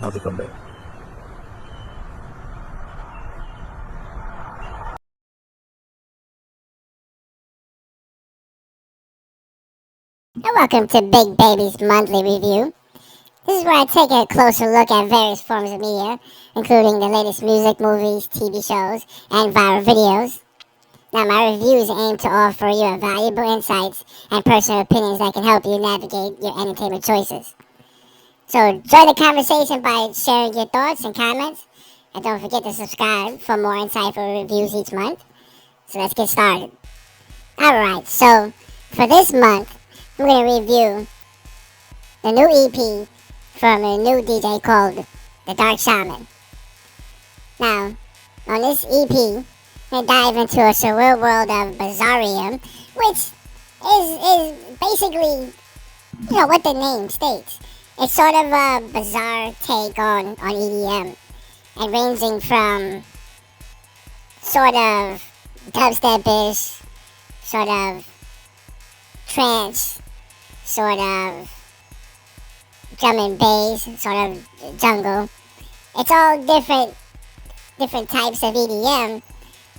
I'll be come back. And welcome to Big Baby's Monthly Review. This is where I take a closer look at various forms of media, including the latest music, movies, TV shows, and viral videos. Now, my reviews aim to offer you valuable insights and personal opinions that can help you navigate your entertainment choices. So, join the conversation by sharing your thoughts and comments, and don't forget to subscribe for more insightful reviews each month. So, let's get started. Alright, so for this month, I'm going to review the new EP from a new DJ called The Dark Shaman. Now, on this EP, we dive into a surreal world of Bizarrium, which is basically, what the name states. It's sort of a bizarre take on EDM, and ranging from sort of dubstep-ish, sort of trance, sort of drum and bass, sort of jungle. It's all different types of EDM,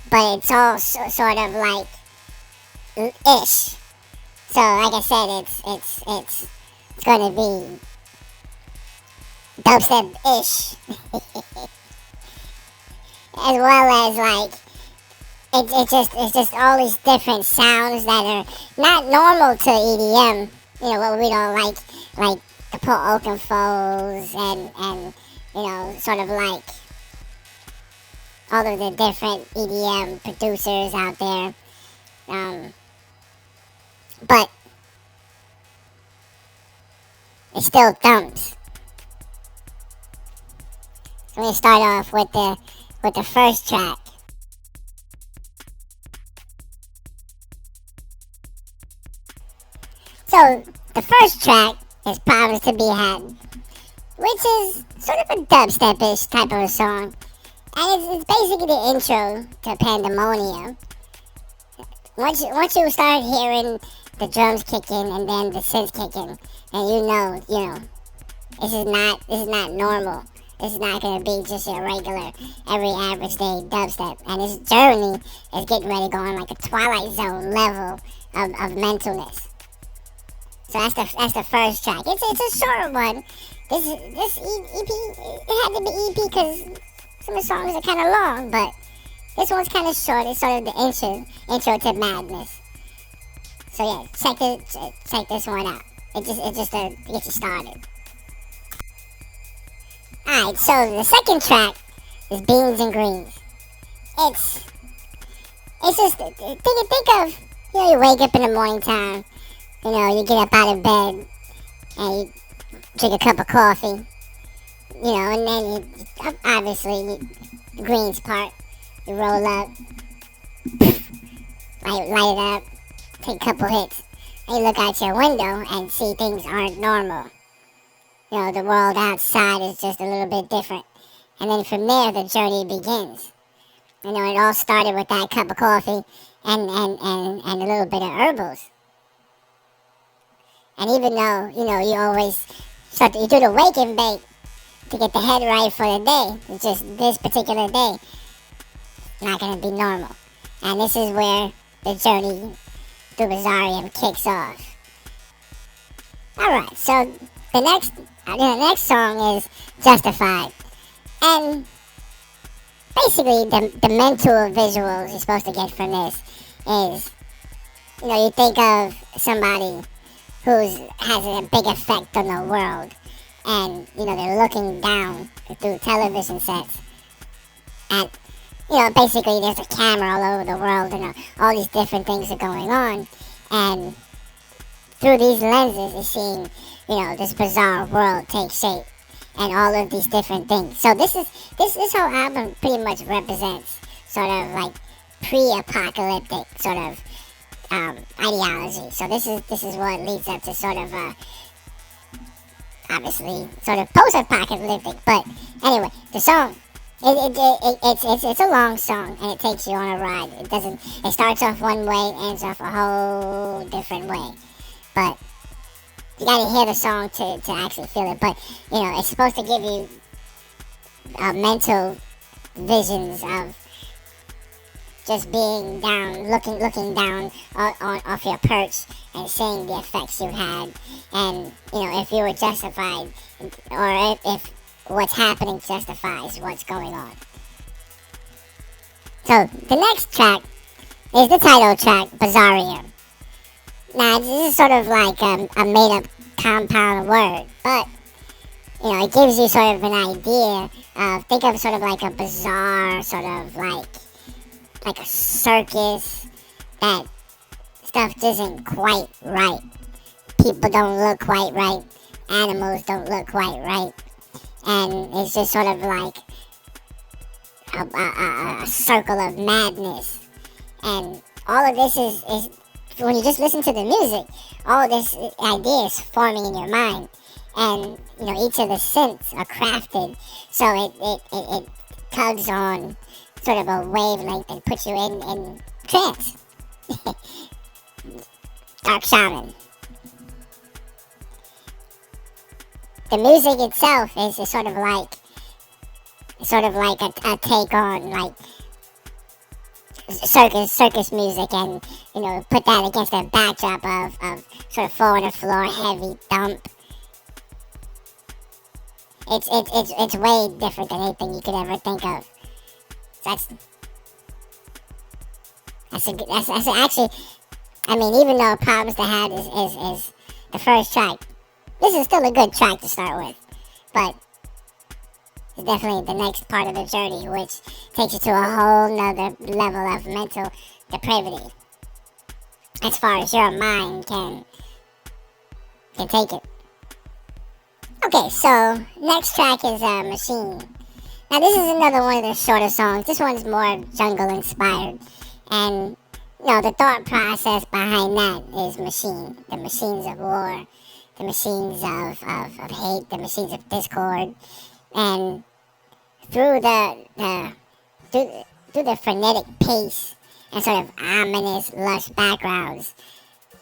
but it's all sort of like ish. So, like I said, it's gonna be dubstep-ish, as well as like it's just all these different sounds that are not normal to EDM. What we don't like the Paul Oakenfolds and sort of like all of the different EDM producers out there. But it still thumps. So I'm gonna start off with the first track. So the first track is Problems to Be Had, which is sort of a dubstep-ish type of a song. And it's basically the intro to Pandemonium. Once you start hearing the drums kicking and then the synths kicking, and you know, this is not normal. This is not gonna be just your regular, every average day dubstep. And this journey is getting ready to go on like a Twilight Zone level of mentalness. So that's the first track. It's a short one. This EP, it had to be EP because some of the songs are kind of long, but this one's kind of short. It's sort of the intro to madness. So yeah, check this one out. It just to get you started. Alright, so the second track is Beans and Greens. It's just think of you wake up in the morning time. You get up out of bed and you drink a cup of coffee, and then the greens part, you roll up, light it up, take a couple hits, and you look out your window and see things aren't normal. The world outside is just a little bit different. And then from there, the journey begins. It all started with that cup of coffee and a little bit of herbals. And even though, you always you do the wake and bake to get the head right for the day, it's just this particular day, not going to be normal. And this is where the journey through Bizarrium kicks off. Alright, so the next song is Justified. And basically the mental visuals you're supposed to get from this is, you think of somebody who has a big effect on the world, and they're looking down through television sets, and basically there's a camera all over the world, and all these different things are going on, and through these lenses you're seeing this bizarre world take shape, and all of these different things. So this whole album pretty much represents sort of like pre-apocalyptic sort of ideology. So this is what leads up to sort of obviously sort of post-apocalyptic. But anyway, the song it's a long song, and it takes you on a ride. It starts off one way, ends off a whole different way. But you gotta hear the song to actually feel it. But it's supposed to give you mental visions of just being down, looking down on off your perch and seeing the effects you've had, and if you were justified, or if what's happening justifies what's going on. So the next track is the title track, Bizarrium. Now this is sort of like a made-up compound word, but it gives you sort of an idea of, think of sort of like a bizarre, sort of like a circus, that stuff isn't quite right. People don't look quite right. Animals don't look quite right. And it's just sort of like a circle of madness. And all of this is when you just listen to the music, all of this idea is forming in your mind. And, each of the synths are crafted so it tugs on sort of a wavelength that puts you in trance. Dark Shaman. The music itself is sort of like a take on like circus music, and put that against a backdrop of sort of 4 on the floor heavy thump. It's way different than anything you could ever think of. That's actually, I mean, even though Problems to Have is the first track, this is still a good track to start with, but it's definitely the next part of the journey, which takes you to a whole nother level of mental depravity, as far as your mind can take it. Okay, so next track is Machine. Now this is another one of the shorter songs. This one's more jungle inspired, and the thought process behind that is machine. The machines of war, the machines of hate, the machines of discord, and through the frenetic pace and sort of ominous, lush backgrounds,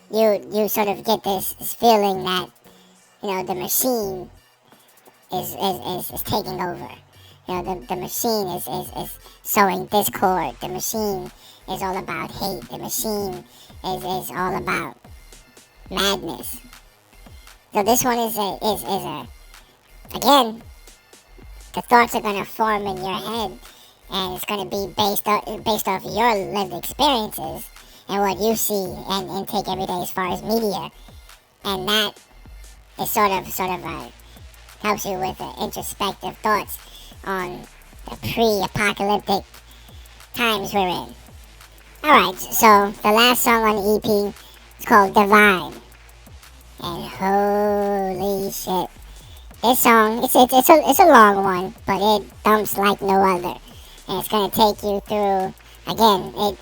you sort of get this feeling that the machine is taking over. The machine is sowing discord. The machine is all about hate. The machine is all about madness. So this one is a again, the thoughts are gonna form in your head, and it's gonna be based off your lived experiences and what you see and take every day as far as media, and that is sort of helps you with introspective thoughts on the pre-apocalyptic times we're in. Alright, so the last song on the EP is called Divine. And holy shit, this song, it's a long one, but it thumps like no other. And it's going to take you through, again, it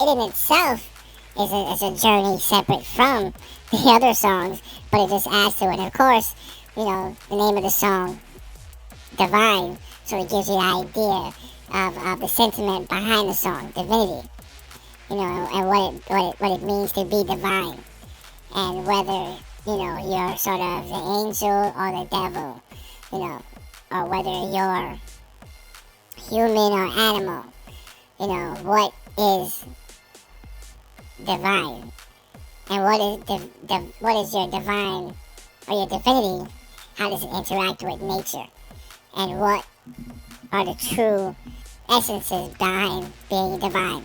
in itself is a journey separate from the other songs, but it just adds to it. And of course, the name of the song, Divine, so it gives you the idea of the sentiment behind the song, divinity, and what it means to be divine, and whether you're sort of the angel or the devil, or whether you're human or animal, what is divine, and what is your divine or your divinity? How does it interact with nature? And what are the true essences behind being divine?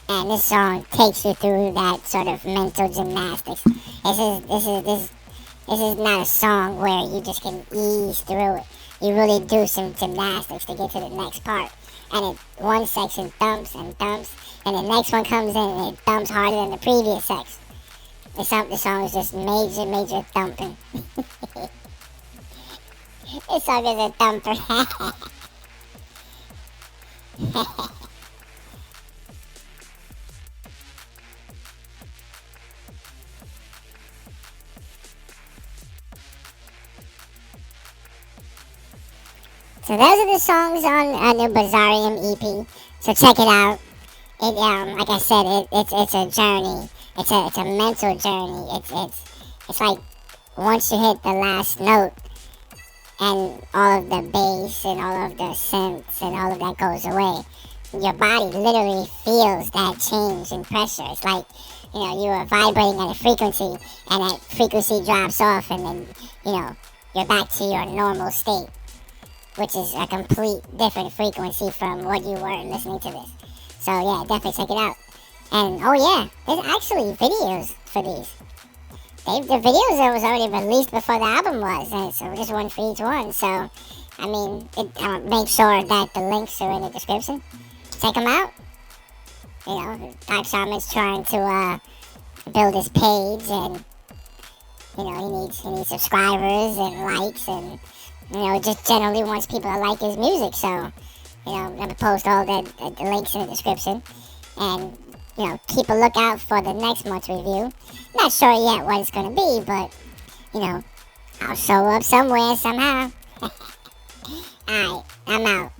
And this song takes you through that sort of mental gymnastics. This is not a song where you just can ease through it. You really do some gymnastics to get to the next part. And one section thumps and thumps, and the next one comes in and it thumps harder than the previous section. The song is just major thumping. This song is a thumper. So those are the songs on the Bizarrium EP. So check it out. It like I said, it's a journey. It's a mental journey. It's like once you hit the last note, and all of the bass and all of the synths and all of that goes away, your body literally feels that change in pressure. It's like, you are vibrating at a frequency, and that frequency drops off, and then, you're back to your normal state, which is a complete different frequency from what you were listening to this. So yeah, definitely check it out. And oh yeah, there's actually videos for these. The videos that was already released before the album was, and so just one for each one. So, I mean, make sure that the links are in the description. Check them out. Dark Shaman's trying to build his page, and he needs subscribers and likes, and just generally wants people to like his music. So, I'm gonna post all the links in the description, and keep a lookout for the next month's review. Not sure yet what it's gonna be, but I'll show up somewhere somehow. Alright, I'm out.